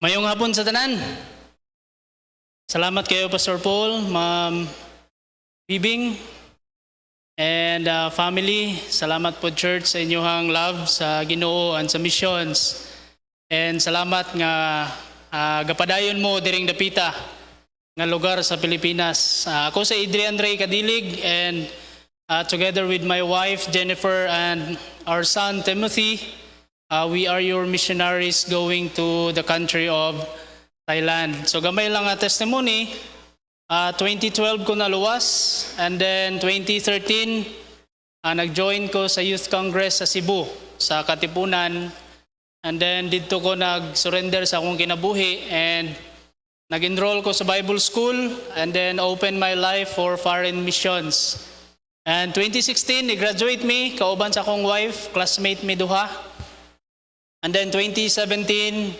Mayong hapon sa tanan. Salamat kayo Pastor Paul, Ma'am Bibing, and family. Salamat po church sa inyong love sa Ginoo and sa missions. And salamat nga gapadayon mo diring dapita nga lugar sa Pilipinas. Ako sa Adrian Ray Kadilig, and together with my wife Jennifer and our son Timothy, we are your missionaries going to the country of Thailand. So gamay lang nga testimony. 2012 ko naluwas, and then 2013 nag-join ko sa Youth Congress sa Cebu, sa Katipunan. And then dito ko nag-surrender sa akong kinabuhi and nag-enroll ko sa Bible School, and then open my life for foreign missions. And 2016, i-graduate me, kauban sa akong wife, classmate mi duha. And then 2017,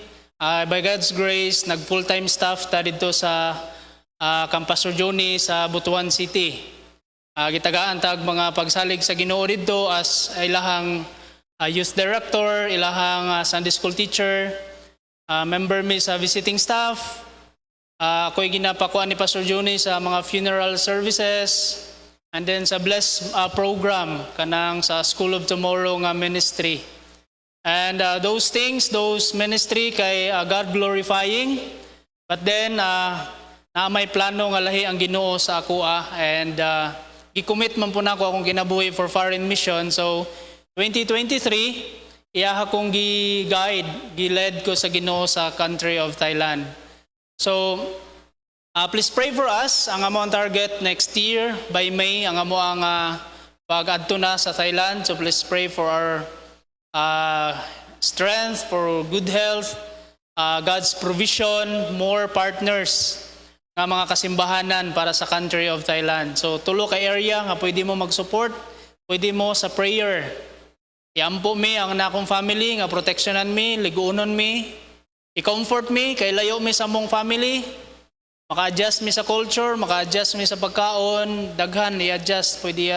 by God's grace, nag-full-time staff ta dito sa Campus Joni sa Butuan City. Gitagaan tag mga pagsalig sa Ginoo dito as ilahang youth director, ilahang Sunday school teacher, member mi sa visiting staff. Ako'y ginapakuan ni Pastor Joni sa mga funeral services, and then sa Bless program kanang sa School of Tomorrow nga ministry. And those things, those ministry kay God glorifying. But then na may plano nga lahi ang Ginoo sa ako and i-commit man po na ako akong kinabuhi for foreign mission. So 2023, iyaha kong gi-guide, gi-led ko sa Ginoo sa country of Thailand. So please pray for us. Ang amo ang target next year by May, ang amo ang pag-adto na sa Thailand. So please pray for our strength, for good health, God's provision, more partners nga mga kasimbahanan para sa country of Thailand. So tulo ka area nga pwede mo mag-support, pwede mo sa prayer. Iampo mi ang nakong family nga protectionan mi, liguonon mi, i-comfort mi kay layo mi sa mong family. Maka-adjust mi sa culture, maka-adjust mi sa pagkaon, daghan i-adjust, pwede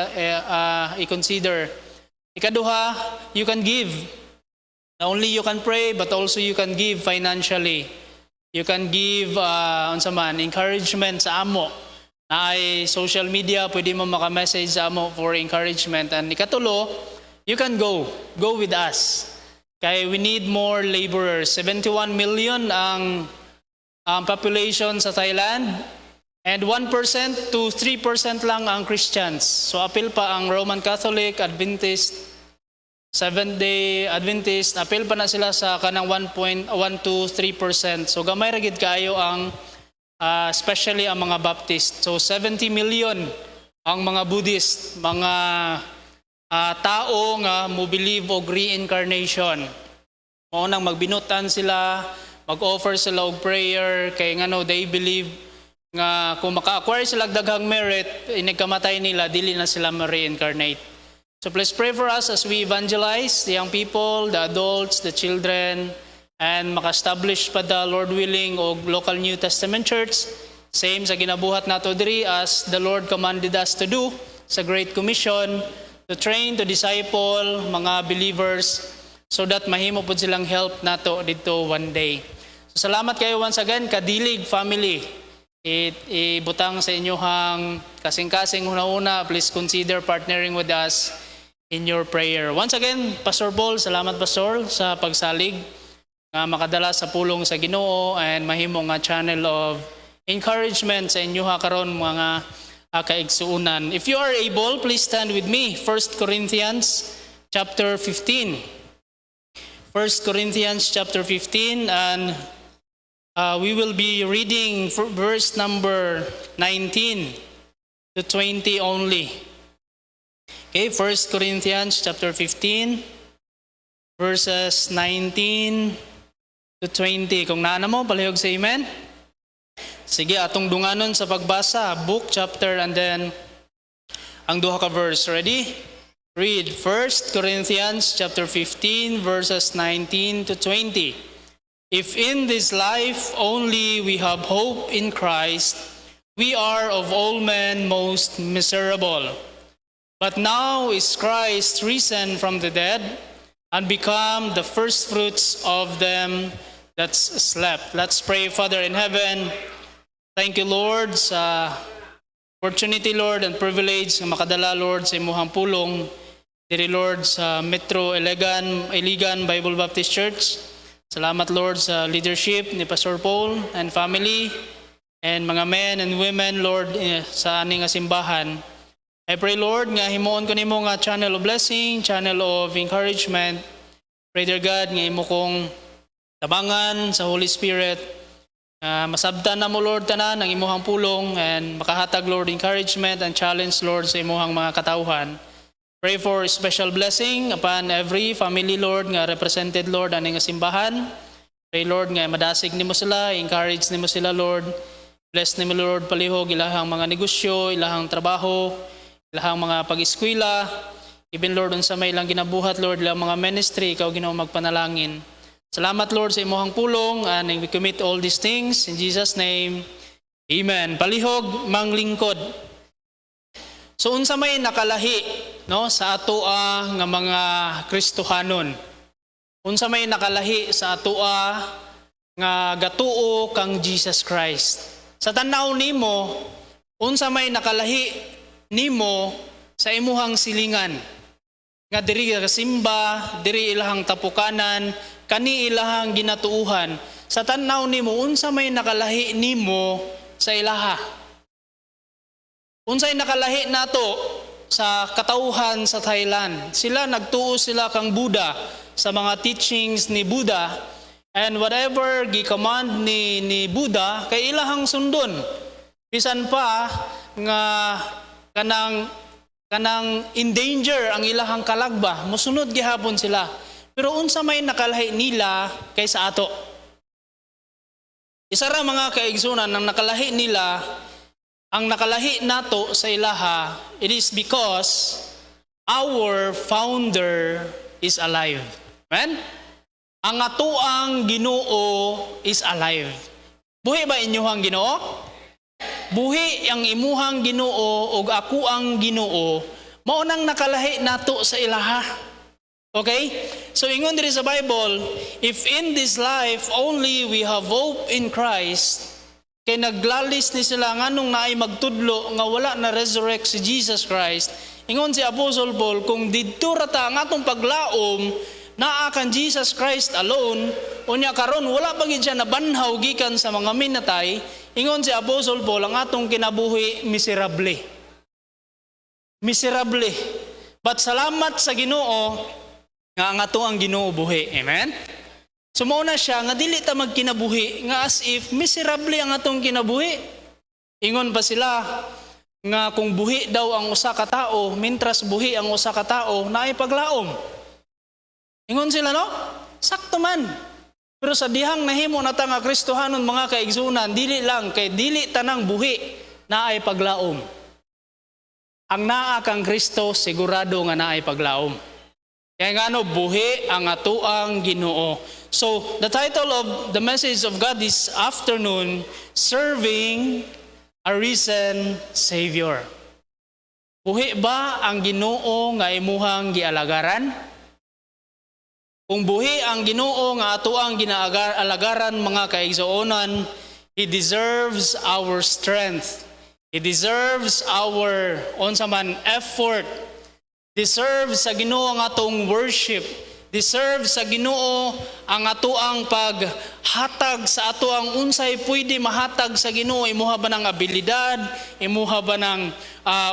i-consider. Ikaduha, you can give. Not only you can pray, but also you can give financially. You can give encouragement sa amo. Na ay social media, pwede mo maka-message sa amo for encouragement. And ikatulo, you can go with us. Kaya we need more laborers. 71 million ang population sa Thailand. And 1% to 3% lang ang Christians. So apil pa ang Roman Catholic, Adventist, Seventh-day Adventist, apil pa na sila sa kanang 1 to 3%. So gamay ra gid kaayo ang especially ang mga Baptist. So 70 million ang mga Buddhist, mga tao nga mo believe og reincarnation. Mao nang magbinutan sila, mag-offer sila og prayer kay ngano they believe nga kung maka-acquire sila daghang merit, inigkamatay nila, dili na sila ma-reincarnate. So please pray for us as we evangelize the young people, the adults, the children, and maka-establish pa the Lord willing og local New Testament church. Same sa ginabuhat nato diri as the Lord commanded us to do sa Great Commission, to train, to disciple mga believers so that mahimo pud silang help nato dito one day. So salamat kayo once again, Kadilig family. Ibutang sa inyohang kasing-kasing una-una, please consider partnering with us in your prayer. Once again, Pastor Paul, salamat Pastor sa pagsalig nga makadala sa pulong sa Ginoo and mahimo nga channel of encouragement sa inyoha karon mga kaigsuunan. If you are able, please stand with me. 1 Corinthians chapter 15. 1 Corinthians chapter 15, and we will be reading verse number 19 to 20 only. Okay, 1 Corinthians chapter 15, verses 19 to 20. Kung naana mo, palihog sa amen. Sige, atong dunganon sa pagbasa, book, chapter, and then ang duha ka verse. Ready? Read 1 Corinthians chapter 15, verses 19 to 20. If in this life only we have hope in Christ, we are of all men most miserable. But now is Christ risen from the dead and become the firstfruits of them that's slept. Let's pray. Father in heaven, thank you, Lord, sa opportunity, Lord, and privilege na makadala, Lord, sa imuhang pulong diri, Lord, sa Metro Iligan Bible Baptist Church. Salamat, Lord, sa leadership ni Pastor Paul and family and mga men and women, Lord, sa aning simbahan. I pray, Lord, nga himuon ko nimo nga channel of blessing, channel of encouragement. Pray, dear God, nga imo kong tabangan sa Holy Spirit. Masabtan na mo, Lord, tanan ang imuhang pulong and makahatag, Lord, encouragement and challenge, Lord, sa imuhang mga katauhan. Pray for special blessing upon every family, Lord, nga represented, Lord, aning simbahan. Pray, Lord, nga madasig nimo sila, encourage nimo sila, Lord. Bless nimo, Lord, palihog ilahang mga negosyo, ilahang trabaho, ilahang mga pag-eskwela, even, Lord, unsa may ilang ginabuhat, Lord, ilahang mga ministry, ikaw Ginoo magpanalangin. Salamat, Lord, sa imuhang pulong, and we commit all these things in Jesus' name. Amen. Palihog, manglingkod. So unsa may nakalahi, no, sa atoa nga mga Kristohanon. Unsa may nakalahi sa atoa nga gatuo kang Jesus Christ. Sa tanaw nimo, unsa may nakalahi nimo sa imuhang silingan nga diri ka simba, diri ilahang tapukanan, kani ilahang ginatuuhan. Sa tanaw nimo, unsa may nakalahi nimo sa ilaha? Unsay nakalahi nato sa katauhan sa Thailand? Sila nagtuo sila kang Buddha sa mga teachings ni Buddha, and whatever gi-command ni Buddha kay ilahang sundon. Bisan pa nga kanang in danger ang ilahang kalagba, musunod gihapon sila. Pero unsa may nakalahi nila kaysa ato? Isa ra mga kaigsunan ng nakalahi nila, ang nakalahi nato sa ilaha, it is because our founder is alive. Amen? Ang atoang Ginoo is alive. Buhi ba inyuhang Ginoo? Buhi ang imuhang Ginoo ug ako ang Ginoo, mao nang nakalahi nato sa ilaha. Okay? So ingon diri sa Bible, if in this life only we have hope in Christ, kay naglalis ni sila nganong naay magtudlo nga wala na resurrect si Jesus Christ. Ingon si Apostle Paul, kung didto ra ta ang atong paglaom naa kan Jesus Christ alone, unya karon wala pa gid siya nabanhaw gikan sa mga minatay. Ingon si Apostle Paul, ang atong kinabuhi miserable. Miserable. But salamat sa Ginoo nga ang ato ang Ginoo buhi. Amen? So mao na siya nga dili ta magkinabuhi nga as if miserable ang atong kinabuhi. Ingon pa sila nga kung buhi daw ang usa ka tawo, mintras buhi ang usa ka tawo, naay paglaom. Ingon sila, no? Sakto man. Pero sa dihang nahimo na ta nga Kristohanon mga kaigsunan, dili lang kay dili tanang buhi naay paglaom. Ang naa kang Kristo sigurado nga naay paglaom. Kaya nga no, buhi ang atoang Ginoo. So, the title of the message of God this afternoon, Serving a Risen Savior. Buhi ba ang Ginoo nga imuhang gialagaran? Kung buhi ang Ginoo nga atoang ginaalagaran mga kaigsuonan, He deserves our strength. He deserves our onsaman effort. Deserves sa Ginoo ang atong worship. Deserves sa Ginoo ang atoang paghatag sa atoang unsay pwede mahatag sa Ginoo. Imuha ba ng abilidad? Imuha ba ng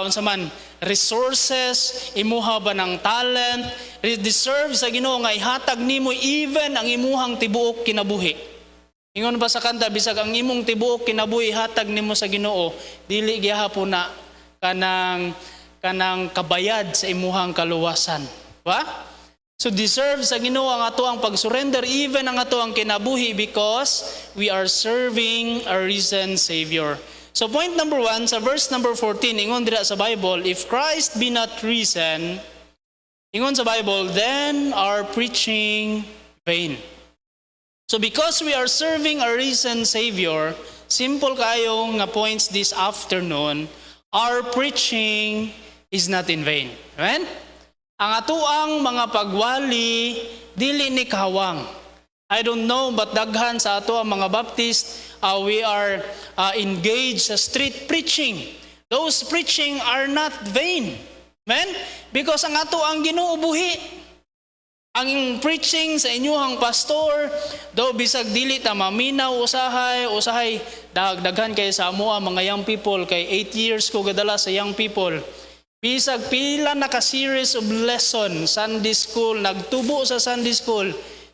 onsaman resources, imuha ba ng talent? Deserve sa Ginoo nga ihatag nimo even ang imuhang tibuok kinabuhi. Ingon ba sa kanta, bisag ang imong tibuok kinabuhi hatag nimo sa Ginoo, dili gyapon na kanang kabayad sa imuhang kaluwasan. Ba? So deserve sa Ginoo ang ato ang pag-surrender even ang ato ang kinabuhi because we are serving a risen Savior. So point number 1, sa verse number 14, ingon dira sa Bible, if Christ be not risen, ingon sa Bible, then our preaching vain. So because we are serving a risen Savior, simple kayo nga points this afternoon, our preaching is not in vain. Amen? Ang atuang mga pagwali, dili ni kahawang. I don't know, but daghan sa ato ang mga Baptist, we are engaged sa street preaching. Those preaching are not vain. Amen? Because ang ato ang Ginoo buhi. Ang preaching sa inyuhang pastor, do bisag dili ta maminaw usahay daghan kay sa amo ang mga young people kay 8 years ko gadala sa young people. Bisag pila na ka series of lesson Sunday school, nagtubo sa Sunday school.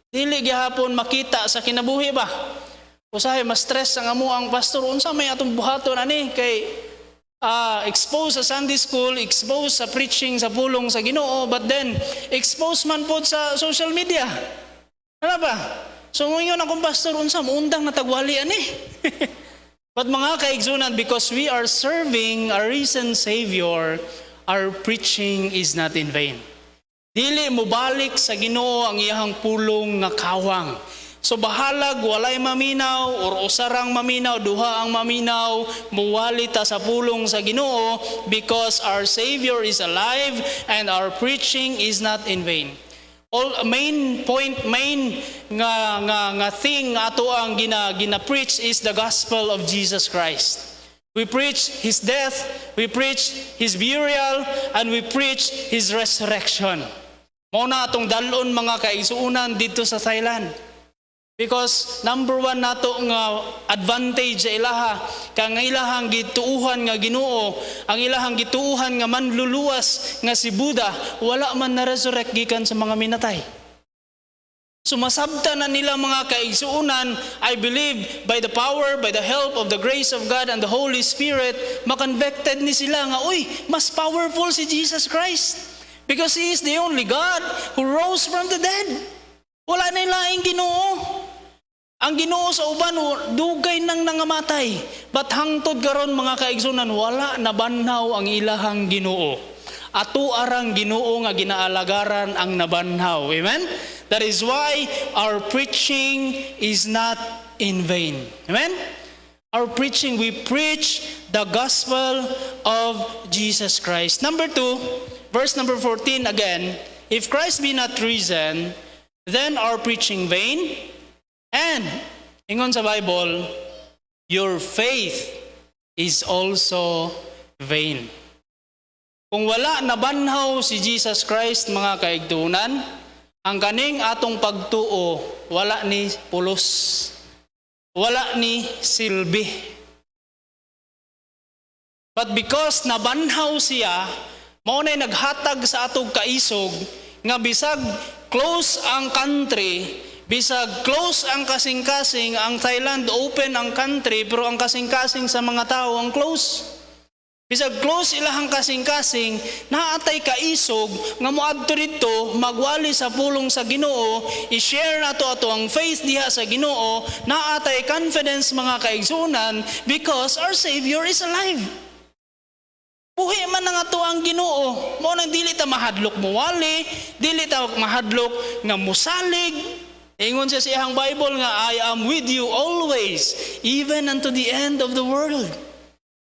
Dili gihapon makita sa kinabuhi ba? Usahay mas stress ang amo ang pastor unsa may atong buhaton ani kay expose sa Sunday school, expose sa preaching sa pulong sa Ginoo, but then expose man po sa social media. Ano ba? So ngayon akong pastor unsa muundang natagwali ani. But mga kaigsunan, because we are serving a risen Savior, our preaching is not in vain. Dili mo balik sa Ginoo ang iyang pulong nga kawang. So bahalag walay maminaw or usarang maminaw, duha ang maminaw, muwali ta sa pulong sa Ginoo because our Savior is alive and our preaching is not in vain. All main nga thing ato ang gina-preach is the gospel of Jesus Christ. We preach His death, we preach His burial, and we preach His resurrection. Mao na atong dalon mga kaigsuunan dito sa Thailand. Because number one nato nga advantage sa ilaha, kang ilahang gituuhan nga Ginoo, ang ilahang gituuhan nga manluluwas nga si Buddha, wala man na-resurrect gikan sa mga minatay. Sumasabta na nila mga kaigsuunan, I believe by the power, by the help of the grace of God and the Holy Spirit, makonvicted ni sila nga, uy, mas powerful si Jesus Christ. Because He is the only God who rose from the dead. Wala na ilaing Ginoo. Ang Ginoo sa uban, dugay nang nangamatay. But hangtod karon mga kaigsunan, wala nabanhaw ang ilahang Ginoo. Ato arang Ginoo nga ginaalagaran ang nabanhaw. Amen? That is why our preaching is not in vain. Amen? Our preaching, we preach the gospel of Jesus Christ. Number 2, verse number 14 again, if Christ be not risen, then our preaching vain, and, ingon sa Bible, your faith is also vain. Kung wala nabanhaw si Jesus Christ, mga kaigtunan, ang kaning atong pagtuo, wala ni pulos, wala ni silbi. But because nabanhaw siya, mao na'y naghatag sa atong kaisog, nga bisag close ang country, bisag close ang kasing-kasing, ang Thailand open ang country, pero ang kasing-kasing sa mga tao ang close. Bisag close ilahang kasing-kasing, naatay kaisog, nga moadto dito, magwali sa pulong sa Ginoo, i-share nato ato ang faith diha sa Ginoo, naatay confidence mga kaigsunan, because our Savior is alive. Buhi man nga to ang Ginoo, mo nang dili ta mahadlok muwali, dili ta mahadlok nga musalig. Ingon siya sa iyang Bible nga, I am with you always, even unto the end of the world.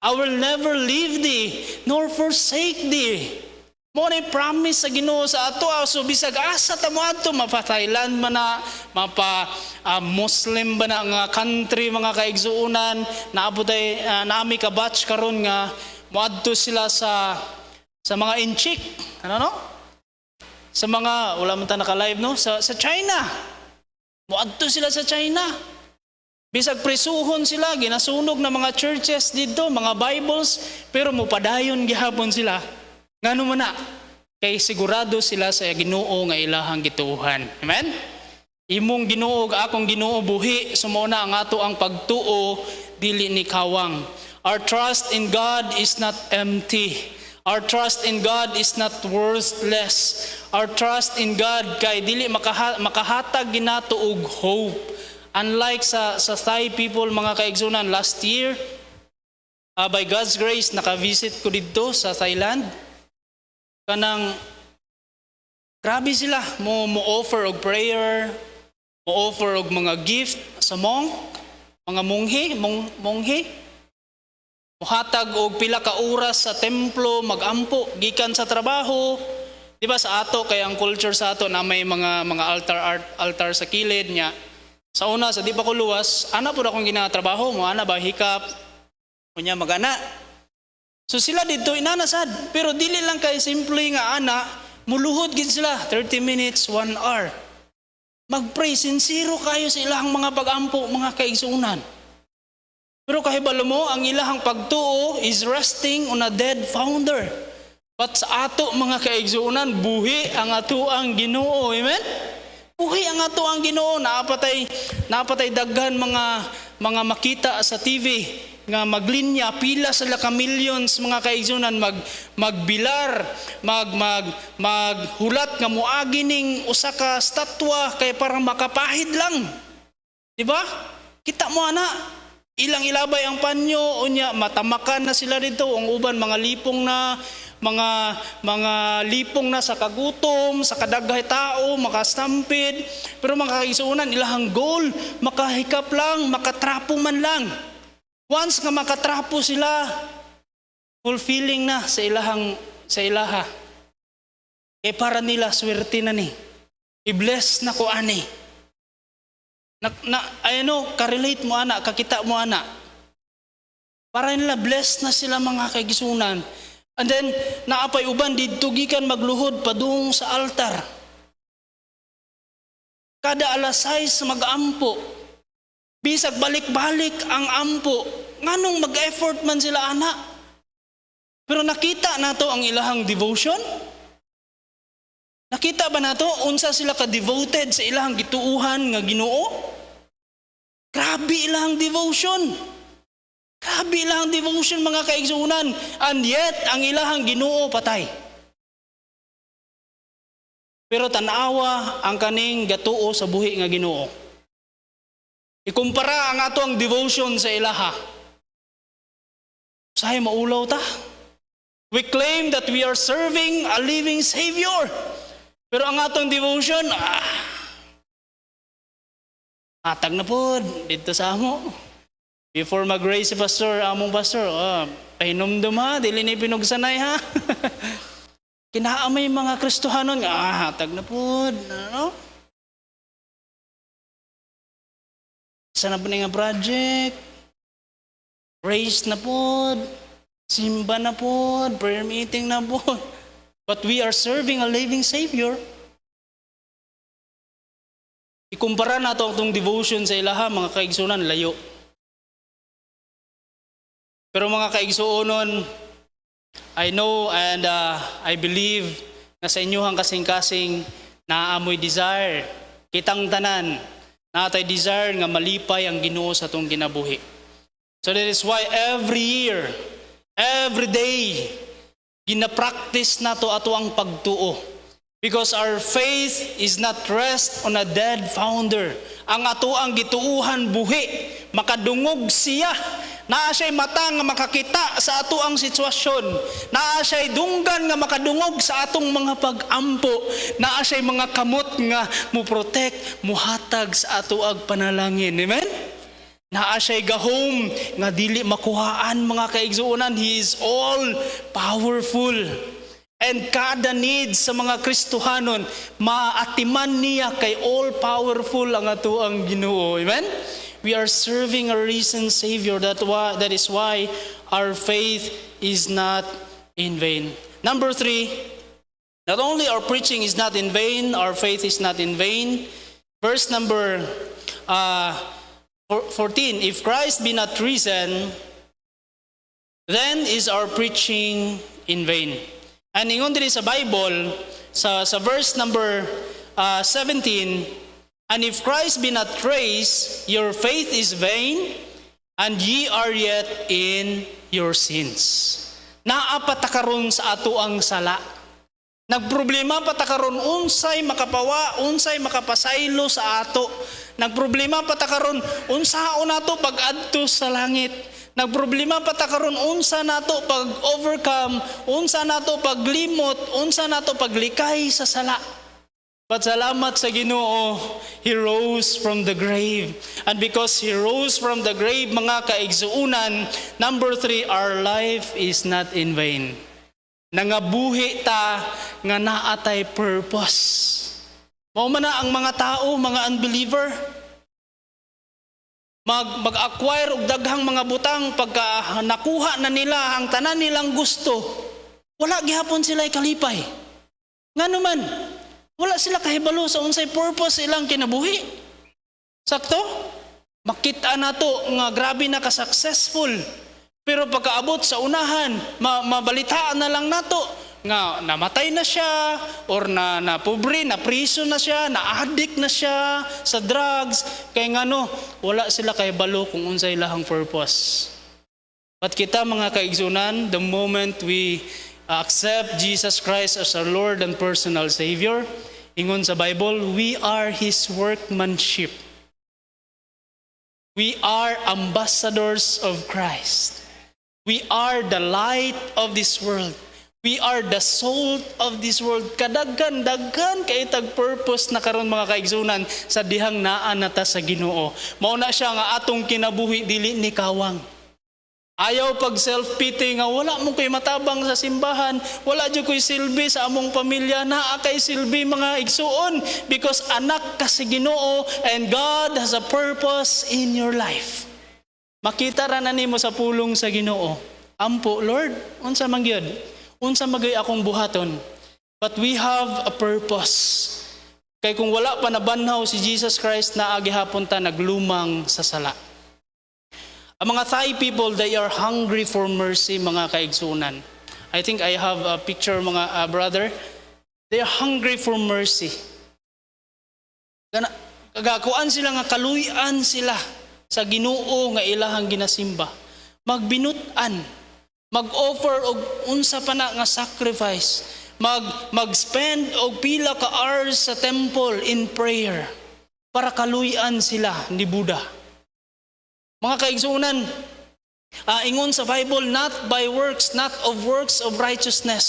I will never leave thee, nor forsake thee. Mo na promise sa Ginoo sa ato, so bisag asa ta mo ato, mapa-Thailand man na, mapa-Muslim ba na nga country, mga kaigsuunan, naabutay, naami ka batch karon nga, moadto sila sa mga inchik, ano no? Sa mga, wala man ta naka-live no? Sa China. Moadto sila sa China. Bisag presuhon sila, ginasunog na mga churches dito, mga Bibles, pero mupadayon gihapon sila. Ngano man na? Kay sigurado sila sa Ginoo nga ilahang gituuhan. Amen? Imong Ginoo, akong Ginoo buhi, sumuna ang ato ang pagtuo, dili ni kawang. Our trust in God is not empty. Our trust in God is not worthless. Our trust in God kay dili makahatag ginato og hope. Unlike sa Thai people, mga kaigsunan, last year, by God's grace, naka-visit ko dito sa Thailand. Kanang, grabe sila, mo-offer og prayer, mo-offer og mga gift sa mga monghe, muhatag og pila ka oras sa templo, magampo, gikan sa trabaho. Diba sa ato, kaya ang culture sa ato na may mga altar sa kilid niya, Sa una, sa di pa ko luwas, ana po akong ginatrabaho mo, ana ba hikap, kunya magana. So sila dito inanasad, pero dili lang kay simple nga ana, muluhod gid sila 30 minutes, 1 hour. Mag-pray sincero kayo sa ilahang mga pag-ampo, mga kaigsuunan. Pero kahibalo mo, ang ilahang pagtuo is resting on a dead founder. But sa ato mga kaigsuunan, buhi ang ato ang Ginoo. Amen? Buhi ang ato ang Ginoo. Napatay daghan mga makita sa TV nga maglinya pila sila ka millions mga kaigsuunan magbilar maghulat nga moagi ning usa ka statwa kay parang makapahid lang. Di ba? Kita mo ana, ilang ilabay ang panyo unya matamakan na sila dito, ang uban mga lipong na mga lipong na sa kagutom, sa kadaghay tao, makastampid. Pero mga kaigsuunan, ilahang goal, makahikap lang, makatrapo man lang. Once nga makatrapo sila, fulfilling na sa ilaha. Eh para nila, swerte na ni. I-bless na ko ani. Karelate mo ana, kakita mo ana. Para nila blessed na sila mga kaigsuunan. And then, naapay uban, didto gikan magluhod padung sa altar. Kada alas 6 mag-ampo. Bisag balik-balik ang ampo. Nganong mag-effort man sila ana. Pero nakita nato ang ilahang devotion? Nakita ba nato unsa sila ka-devoted sa ilahang gituuhan nga Ginoo? Grabe ilahang devotion. Grabe ilahang devotion mga kaigsuunan. And yet, ang ilahang Ginoo patay. Pero tanawa ang kaning gatuo sa buhi nga Ginoo. Ikumpara ang ato ang devotion sa ilaha. Sahay maulaw ta. We claim that we are serving a living Savior. Pero ang atong devotion, atag na po dito sa amo. Before mag-raise si pastor, among pastor, pahinumdum ha, dili ni pinugsanay ha. Kinaamay mga Kristohanon, atag na po, ano? Sana po nga project, raise na po, simba na po, prayer meeting na po. But we are serving a living Savior. Ikumpara na ito itong devotion sa ilaha, mga kaigsuunan, layo. Pero mga kaigsuunon, I know and I believe na sa inyong kasing-kasing naamoy desire, kitang tanan, natay desire nga malipay ang Ginoo sa itong kinabuhi. So that is why every year, every day, ginapractice nato ato ang pagtuo. Because our faith is not rest on a dead founder. Ang ato ang gituuhan buhi, makadungog siya. Naa siya'y mata nga makakita sa ato ang sitwasyon. Naa siya'y dunggan nga makadungog sa atong mga pag-ampo. Naa siya'y mga kamot nga muprotect, muhatag sa ato ag panalangin. Amen? Naa siya'y gahom nga dili makuhaan mga kaigsuunan. He is all powerful. And kada need sa mga Kristohanon, maatiman niya kay all powerful ang ato ang Ginoo. Amen? We are serving a risen Savior. That is why our faith is not in vain. Number 3, not only our preaching is not in vain, our faith is not in vain. Verse number 14, if Christ be not risen, then is our preaching in vain. And ingon diri sa Bible, sa verse number 17, and if Christ be not raised, your faith is vain, and ye are yet in your sins. Naapatakaron sa ato ang sala. Nagproblema patakaron unsay makapawa, unsay makapasaylo sa ato. Nagproblema patakaron unsaon nato pag-adto sa langit. Nagproblema patakaron unsa nato pag-overcome, unsa nato paglimot, unsa nato paglikay sa sala. But salamat sa Ginoo, He rose from the grave. And because He rose from the grave, mga kaigsuunan, number 3, our life is not in vain. Nangabuhi ta nga naatay purpose. Mao man na ang mga tao, mga unbeliever, mag-acquire og daghang mga butang pagka nakuha na nila ang tanan nilang gusto, wala gihapon sila kalipay. Ngano man, wala sila kahibalo sa unsay purpose ilang kinabuhi. Sakto? Makita nato nga grabe na ka-successful. Pero pagkaabot sa unahan, mabalitaan na lang nato nga namatay na siya or na pobre, na priso na siya, na addict na siya sa drugs. Kaya ngano, wala sila kahibalo kung unsay ilahang purpose. But kita mga kaigsunan, the moment we accept Jesus Christ as our Lord and personal Savior, ingon sa Bible, we are His workmanship. We are ambassadors of Christ. We are the light of this world. We are the salt of this world. Kadaghan kay tag purpose na karon mga kaigsunan sa dihang naa nata sa Ginoo. Mao na siya nga atong kinabuhi dili ni kawang. Ayaw pag self-pity nga wala mo ko'y matabang sa simbahan, wala jud ko'y silbi sa among pamilya, naa kay silbi mga igsuon because anak ka si Ginoo and God has a purpose in your life. Makita ra na nimo sa pulong sa Ginoo. Ampo, Lord, unsa man gyud? Unsa magay akong buhaton? But we have a purpose. Kay kung wala pa nabanhaw si Jesus Christ na agihapon ta naglumang sa sala. Ang mga Thai people, they are hungry for mercy, mga kaigsunan. I think I have a picture, mga brother. They are hungry for mercy. Kagakuan sila nga kaluyan sila sa Ginoo nga ilahang ginasimba. Magbinutan, mag-offer og unsa pa na nga sacrifice, mag-spend og pila ka hours sa temple in prayer para kaluyan sila ni Buddha. Mga kaigsunan, ingon sa Bible, not by works, not of works of righteousness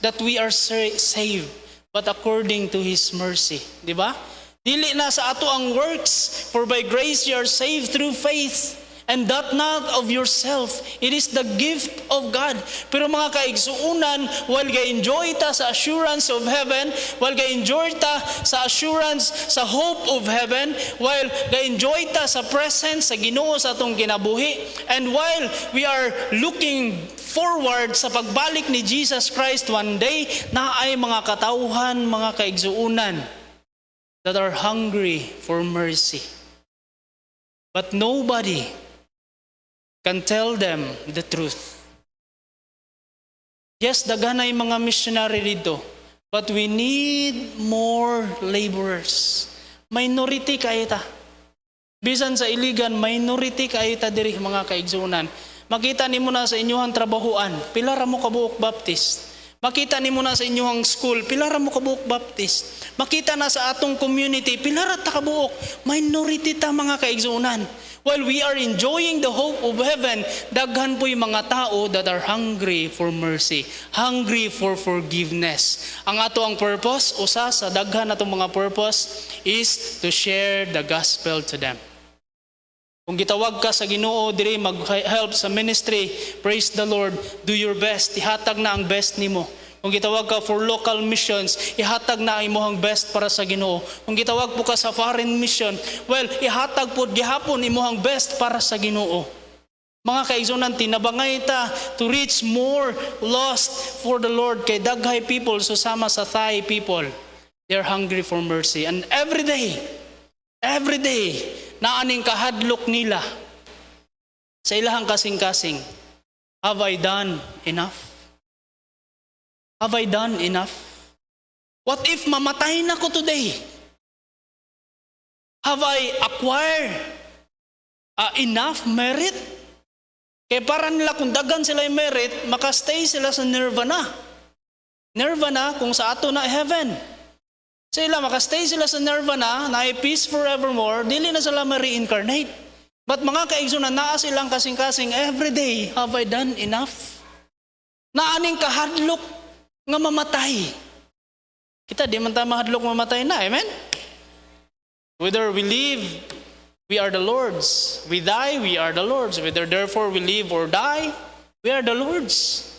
that we are saved, but according to His mercy. Di ba? Dili na sa ato ang works, for by grace you are saved through faith, and that not of yourself. It is the gift of God. Pero mga kaigsuunan, while ga-enjoy ta sa assurance of heaven, while ga-enjoy ta sa assurance sa hope of heaven, while ga-enjoy ta sa presence sa Ginoo sa atong kinabuhi, and while we are looking forward sa pagbalik ni Jesus Christ one day, na ay mga katauhan, mga kaigsuunan, that are hungry for mercy. But nobody can tell them the truth. Yes, daghanay mga missionary dito, but we need more laborers. Minority kayo ta. Bisan sa Iligan, minority kayo ta diri mga kaigsunan. Makita nimo na sa inyong trabahuan, pila ra mo kabuok Baptist. Makita nimo na sa inyong school, pila ra mo kabuok Baptist. Makita na sa atong community, pila ra ta kabuok. Minority ta mga kaigsunan. While we are enjoying the hope of heaven, daghan po'y mga tao that are hungry for mercy, hungry for forgiveness. Ang ato ang purpose, usa sa daghan atong mga purpose, is to share the gospel to them. Kung gitawag ka sa Ginoo diri mag-help sa ministry, praise the Lord, do your best, ihatag na ang best nimo. Kung gitawag ka for local missions, ihatag na ang imuhang best para sa Ginoo. Kung gitawag po ka sa foreign mission, well, ihatag po gihapon imuhang best para sa Ginoo. Mga kaigsunan, tinabangay ta to reach more lost for the Lord kay daghay people susama sa Thai people. They're hungry for mercy. And every day, naaning kahadlok nila sa ilahang kasing-kasing, have I done enough? Have I done enough? What if mamatay na ko today? Have I acquired enough merit? Kaya para nila kung dagan sila yung merit, makastay sila sa nirvana. Nirvana kung sa ato na heaven. Sila makastay sila sa nirvana, na peace forevermore, dili na sila ma-reincarnate. But mga kaigsunan, naa silang kasing-kasing, every day, have I done enough? Naaning kahadlok nga mamatay. Kita di man ta mahadlok mamatay na, amen? Whether we live, we are the Lord's. We die, we are the Lord's. Whether therefore we live or die, we are the Lord's.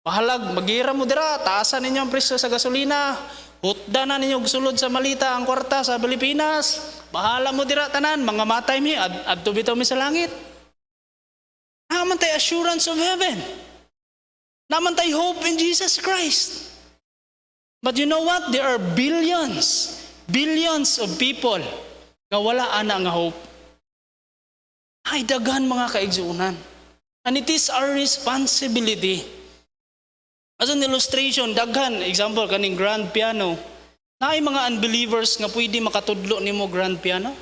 Mahalag, magira mo dira, taasan ninyo ang presyo sa gasolina, hutda na ninyo sulod sa malita ang kwarta sa Pilipinas, Bahala mo dira tanan, mga matay mi, adto bitaw mi sa langit. Naman tayo assurance of heaven. Naman tayo hope in Jesus Christ. But you know what? There are billions of people nga wala ana nga hope. Ay, daghan mga kaigsuunan. And it is our responsibility. As an illustration, daghan, example, kaning grand piano, na ay mga unbelievers nga pwede makatudlo nimo grand piano.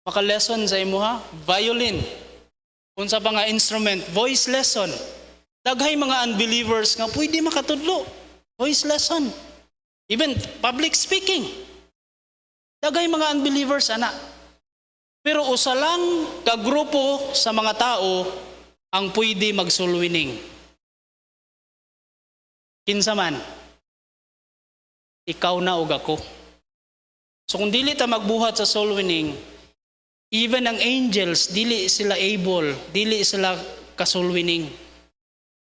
Maka-lesson sa imo ha, violin. Unsa pa nga instrument, voice lesson. Daghay mga unbelievers nga pwede makatudlo, voice lesson. Even public speaking. Daghay mga unbelievers ana. Pero usa lang ka grupo sa mga tao ang pwede mag-soul winning. Kinsa man? Ikaw na ug ako. So kung dili ta magbuhat sa soul winning, even ang angels, dili sila able, dili sila ka-soul winning.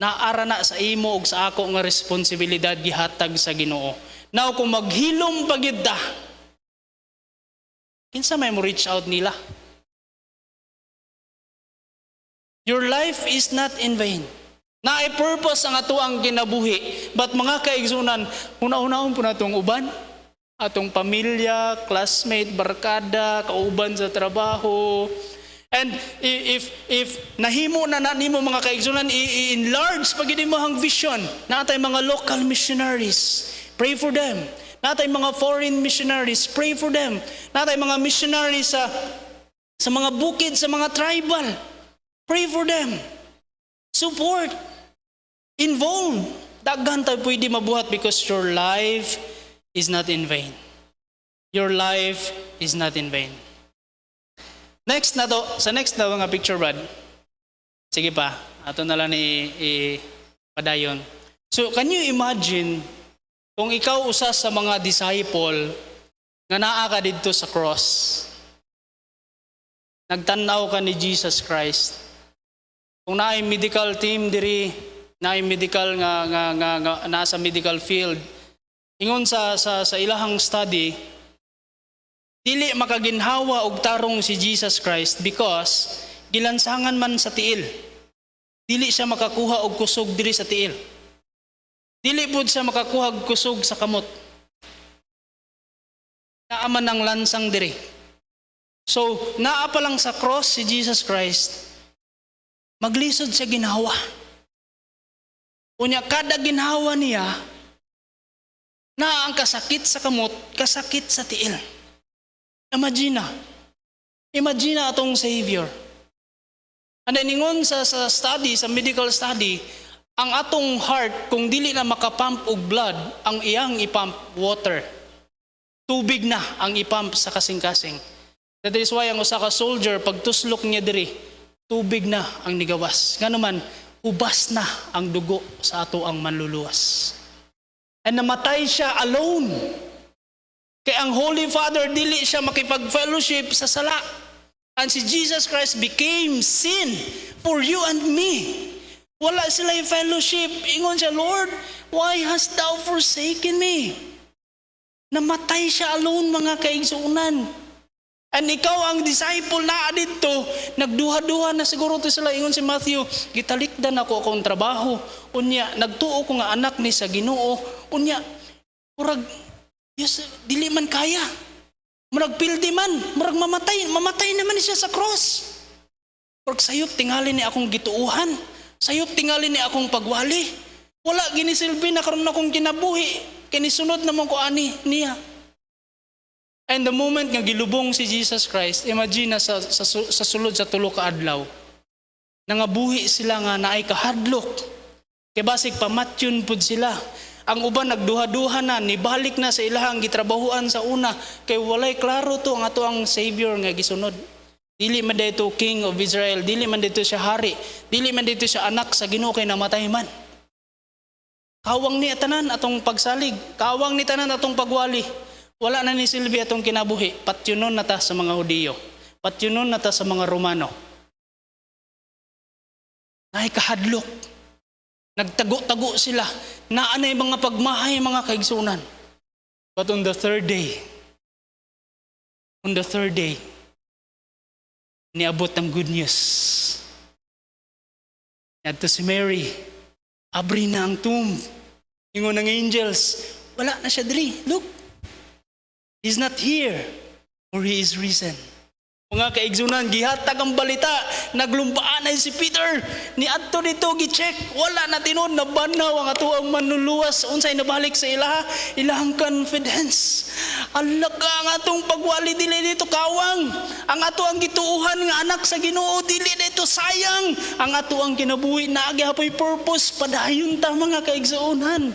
Naara na sa imo ug sa ako nga responsibilidad gihatag sa Ginoo. Now kung maghilom pagid ta, kinsa may mo reach out nila? Your life is not in vain. Naay purpose ang ato ang kinabuhi. But mga kaigsunan, una-unahon po natong uban, atong pamilya, classmate, barkada, kauban sa trabaho. And if nahimo na nimo mga kaigsunan, i-enlarge pagid mo ang vision. Natay mga local missionaries, pray for them. Natay mga foreign missionaries, pray for them. Natay mga missionaries sa mga bukid, sa mga tribal, pray for them. Support. Involve. Daghan tayo pwede mabuhat because your life is not in vain. Your life is not in vain. Next na to, sa next na mga picture, Brad. Sige pa, ato na lang padayon. So, can you imagine kung ikaw usa sa mga disciple nga naa ka didto sa cross, nagtanaw ka ni Jesus Christ, kung naay medical team diri, naay medical nga nasa medical field, ingon sa ilahang study, dili makaginhawa og tarong si Jesus Christ because gilansangan man sa tiil. Dili siya makakuha og kusog diri sa tiil. Dili pud siya makakuha og kusog sa kamot. Naaman ang lansang diri. So, naa pa lang sa cross si Jesus Christ, maglisod siya ginhawa. Unya kada ginhawa niya, naa ang kasakit sa kamot, kasakit sa tiil. Imagine atong Savior. And ningon sa study, sa medical study, ang atong heart, kung dili na makapump og blood, ang iyang ipump water. Tubig na ang ipump sa kasing-kasing. That is why ang usa ka soldier, pag tuslok niya diri, tubig na ang nigawas. Nga naman, ubas na ang dugo sa ato ang manluluwas. And namatay siya alone. Kaya ang Holy Father, dili siya makipag-fellowship sa sala. And si Jesus Christ became sin for you and me. Wala sila yung fellowship. Ingon siya, Lord, why hast thou forsaken me? Namatay siya alone, mga kaigsuunan. And ikaw ang disciple na dito, nagduha-duha na siguro to sila. Ingon si Matthew, gitalikdan ako akong trabaho. Unya, nagtuo ko nga anak ni sa Ginoo. Unya, murag, yes, dili man kaya. Murag pildi man, murag mamatay naman siya sa cross. Murag sayop tingali ni akong gituuhan. Sayop tingali ni akong pagwali. Wala ginisilbi na karon akong kinabuhi. Kinisunod naman ko ani niya. And the moment nga gilubong si Jesus Christ, imagine na sa sulod sa tulo ka adlaw, nangabuhi sila nga naay kahadlok. Kay basig pamatyon pud sila. Ang uban nagduha-duha na, nibalik na sa ilahang gitrabahuan sa una, kay walay klaro to ang ato ang Savior nga gisunod. Dili man dito King of Israel, dili man dito siya hari, dili man dito siya anak sa Ginoo kay namatay man. Kawang ni tanan atong pagsalig, kawang ni tanan atong pagwali. Wala na ni silbi atong kinabuhi, patyunon na ta sa mga Hudiyo, patyunon na ta sa mga Romano. Naay kahadlok. Nagtago-tago sila. Naanay mga pagmahay, mga kaigsunan. But on the third day, On the third day, niabot ang good news. Yadto si Mary, abri na ang tomb. Ingon ng angels, wala na siya diri. Look, he's not here, for he is risen. Mga kaigsunan, gihatag ang balita, naglumpaan na si Peter, ni adto dito gi-check, wala na tinud, nabanaw ang ato ang manluluwas, unsay nabalik sa ilahang confidence. Alaka ang atong pagwali dili dito kawang, ang ato ang gituuhan nga anak sa Ginoo dili dito sayang, ang ato ang kinabuhi na agihapoy purpose, padayon ta mga kaigsunan.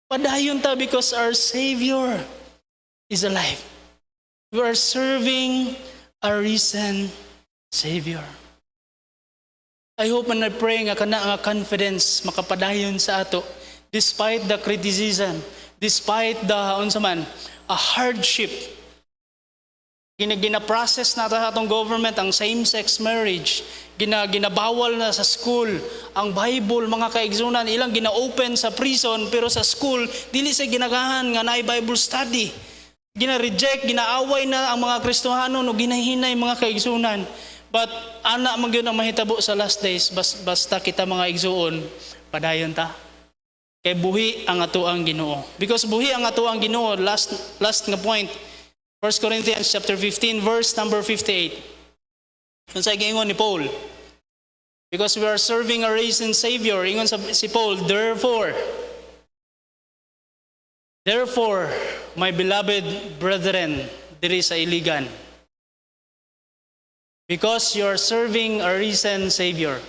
Padayon ta because our Savior is alive. We are serving a risen Savior. I hope and I pray nga kana nga confidence makapadayon sa ato despite the criticism, despite the unsa man a hardship. Gina-process na sa atong government ang same-sex marriage. Ginabawal na sa school ang Bible, mga kaigsunan, ilang gina-open sa prison pero sa school dili sa ginagahan nga naay Bible study. Gina-reject, ginaaway na ang mga Kristohano no ginahinay mga kaigsunan. But ana man gyud ang mahitabo sa last days basta kita mga igsuon padayon ta. Kay buhi ang ato ang Ginoo. Because buhi ang ato ang Ginoo, last nga point. 1 Corinthians chapter 15 verse number 58. Unsay giingon ni Paul? Because we are serving a risen Savior, ingon si Paul, Therefore, my beloved brethren, diri sa Iligan, because you are serving a risen Savior,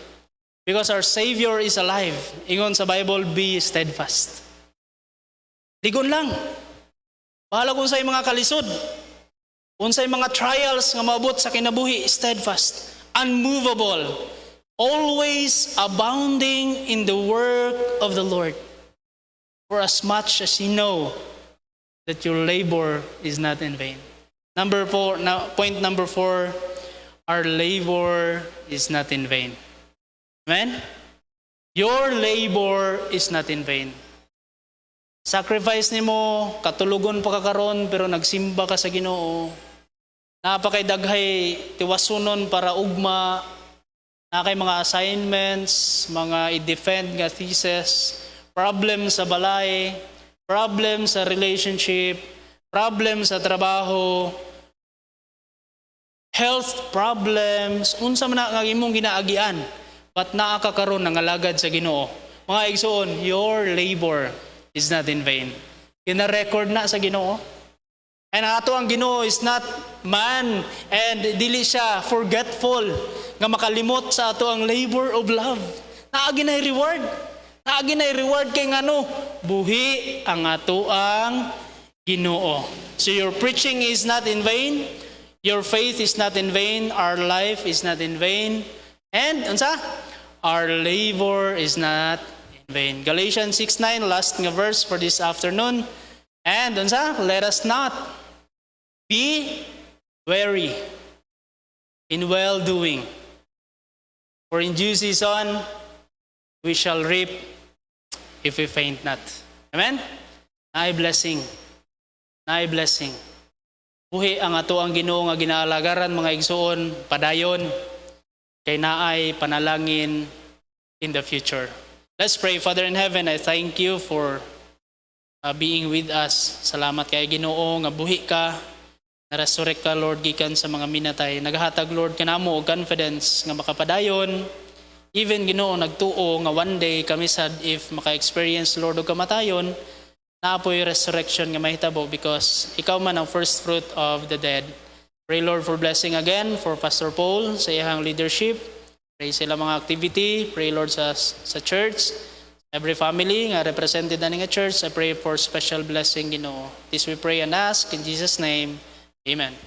because our Savior is alive, ingon sa Bible, be steadfast. Ligon lang. Bahala kung sa'y mga kalisod, kung sa'y mga trials nga maabot sa kinabuhi, steadfast, unmovable, always abounding in the work of the Lord. For as much as you know that your labor is not in vain. Point number 4, our labor is not in vain. Amen? Your labor is not in vain. Sacrifice nimo, katulugon pa ka karon pero nagsimba ka sa Ginoo. Napakay daghay tiwasunon para ugma, na kay mga assignments, mga i-defend nga thesis, problem sa balay, problem sa relationship, problem sa trabaho, health problems, unsa man nga imong ginaagian, but naa ka karon nangalagad sa Ginoo. Mga igsoon, your labor is not in vain. Gina-record na sa Ginoo. And ato ang Ginoo is not man and dili siya forgetful nga makalimot sa ato ang labor of love. Naagi na reward. Naagi na reward kay ngano? Buhi ang ato ang Ginoo. So your preaching is not in vain. Your faith is not in vain. Our life is not in vain. And unsa? Our labor is not in vain. Galatians 6:9, last nga verse for this afternoon. And unsa? Let us not be weary in well-doing. For in due season we shall reap if we faint not. Amen? Naay blessing. Naay blessing. Buhi ang ato ang Ginoo nga ginaalagaran mga igsuon, padayon, kay naay panalangin in the future. Let's pray. Father in heaven, I thank you for being with us. Salamat kay Ginoo nga buhi ka, na-resurrect ka, Lord, gikan sa mga minatay. Naghatag, Lord, kanamo og confidence nga makapadayon. Even Ginoo nagtuo nga one day kami sad if maka-experience, Lord, og kamatayon, naapoy resurrection nga mahitabo because ikaw man ang first fruit of the dead. Pray, Lord, for blessing again for Pastor Paul sa iyang leadership. Pray sila mga activity. Pray, Lord, sa church. Every family nga represented na nga church, I pray for special blessing, Ginoo. This we pray and ask in Jesus' name. Amen.